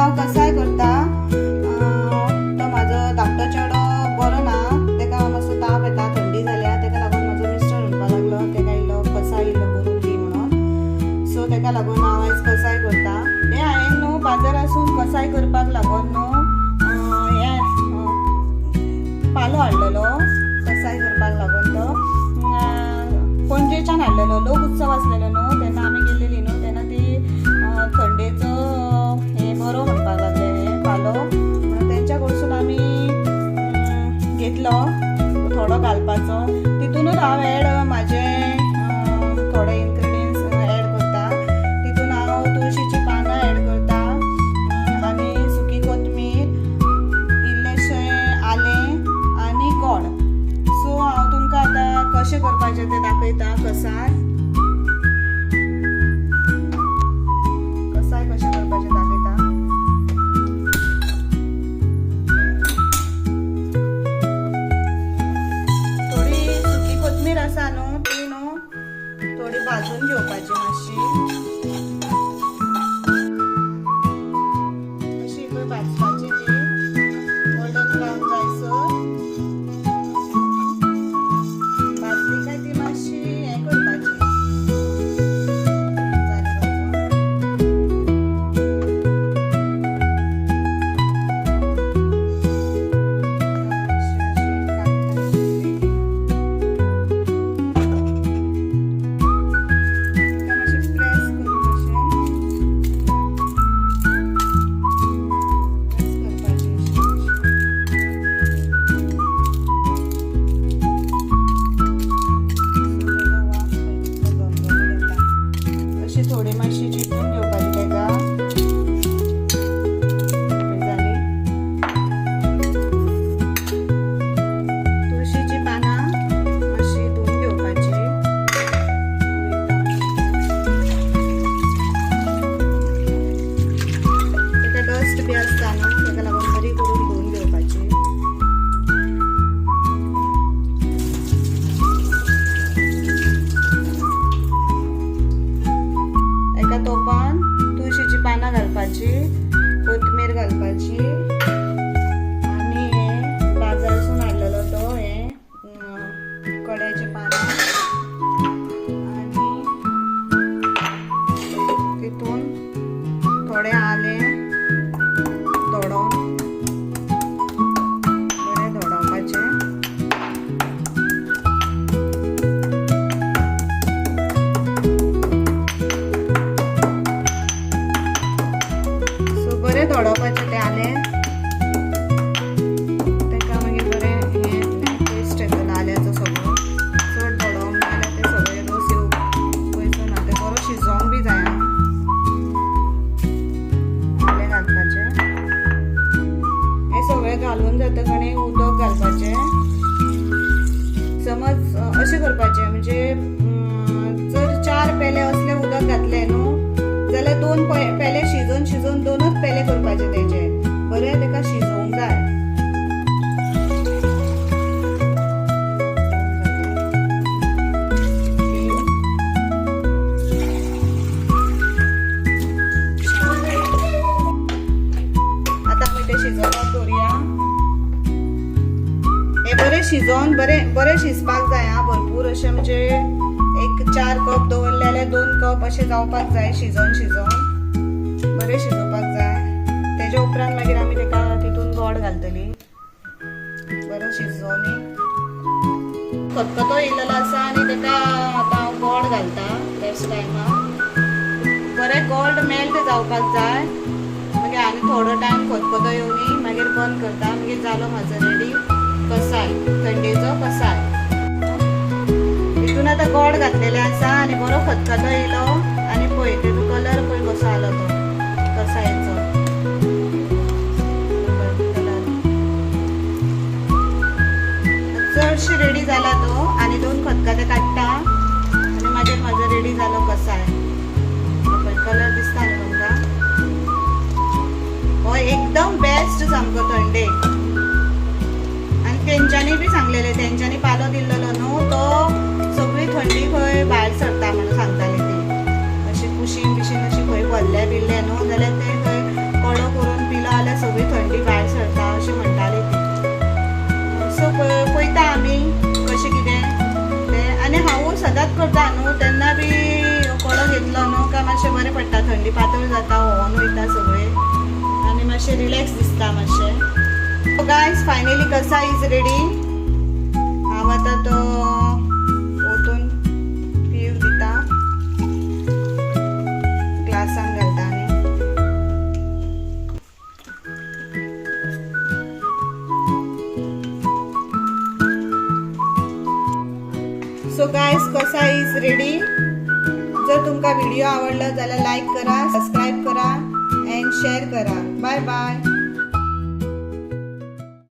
हांव कसाय करता तो म्हाजो धाकटो चेडो बरो ना, तेका मातसो ताप येता, थंडी जाल्या, तेका लागून म्हाजो मिस्टर म्हणपाक लागलो तेका इल्लो कसाय इल्लो करून दी म्हणून. सो तेका लागून हांव आयज कसाय करता. हे हांवें न्हू बाजारासून कसाय करपाक लागून न्हू पालो हाडलेलो कसाय करपाक लागून. तो पणजेच्यान हाडलेलो, लोक उत्सव आसलेलो न्हू तेन्ना आमी गेल्लेली न्हू, तेन्ना ती थंडेचो हे बरो म्हणपाक लागले हे पालो, म्हणून तेंच्या कडसून आमी घेतलो थोडो घालपाचो. तितूनच हांव एड म्हाजे थोडे इन्ग्रेडियंट्स एड करता. तितून हांव तुळशीची पानां एड करता आनी सुकी कोथमीर, इल्लेशें आलें आनी गोड. सो हांव तुमकां आतां कशें करपाचें तें दाखयता. कसाय कशें करपाचें दाखयता. थोडी सुकी कोथमीर आसा न्हू ती न्हू थोडी भाजून घेवपाची मातशी अशी पळय भाजपाची ती गोल्डन ब्रावन जायसर. भाजली काय ती मातशी हें करपाची थोडी मातशी चिकून घेवपाची तेका. जाली तुळशीची पानां मातशी धुवून घेवपाची. तेका डस्ट बी आसता न्हू तेका लागून बरी करून धुवून घेवपाची. एका तोपान तुळशीची पानां घालपाची, कोथमीर घालपाची आनी हे बाजारासून हाडलेलो तो हे कड्याची पानां आनी तितून थोडे आलें धोडोवन बरें धोडोवपाचें. बरें धोडोवपाचें तें आलें. तेका मागीर बरें हें टेस्ट येतलो आल्याचो सगळो. चड धोडोवंक नाल्यार तें सगळें रोस येवंक वयचो ना, तें बरो शिजोवंक बी जाय. आलें घालपाचें. हें सगळें घालून जातकणी उदक घालपाचें. समज अशें करपाचें म्हणजे जर 4 पेले असले उदक घातलें न्हू जाल्यार 2 पेले शिजोवन 2च पेले करपाचे तेजे. बरें तेका शिजोवंक जाय. आतां आमी ते शिजोवपाक दवरया. हे बरें शिजोवन बरें शिजपाक जाय हा. भरपूर अशें म्हणजे एक 4 कप दवरले जाल्यार 2 कप अशें जावपाक जाय. शिजोवन बरें शिजोवपाक जाय. तेज्या उपरांत मागीर आमी तेका तितून गोड घालतली. बरो शिजोवनी खतखतो येयलेलो आसा आनी तेका आतां हांव गोड घालता नेक्स्ट टायमार. बरें गोल्ड मेल्ट जावपाक जाय. मागीर आनी थोडो टायम खतखतो येवनी मागीर बंद करता. मागीर जालो म्हाजो रेडी कसाय, थंडेचो कसाय. तितून आतां गोड घातलेले आसा आनी बरो खतखतो येयलो आनी पळय तेजो कलर पळय कसो आलो तो कसायेचो. चडशी रेडी जाला तो आनी 2 खतखते काडटा आनी मागीर म्हाजो रेडी जालो कसाय. कलर दिसता न्हू तुमकां. हो एकदम बेस्ट सामको थंडेक. आनी तेंच्यांनी बी सांगलेले, तेंच्यांनी पालो दिल्लो न्हू तो सगळी थंडी खंय भायर सरता म्हणून सांगताली ती. अशी कुशीन बिशीन अशी खंय भरले बिरले न्हू जाल्यार ते खंय कडो करून मातशें बरें पडटा थंडी पातळ जाता व्होंवन वयता सगळे आनी मातशें रिलॅक्स दिसता मातशें. सो गायज फायनली कसा इज रेडी. हांव आतां तो ओतून पिव दिता ग्लासान घालता आनी सो गायज कसा इज रेडी. जर तुमका व्हिडिओ आवडला जाल्यार लाईक करा, सबस्क्राईब करा अँड शेअर करा. Bye bye.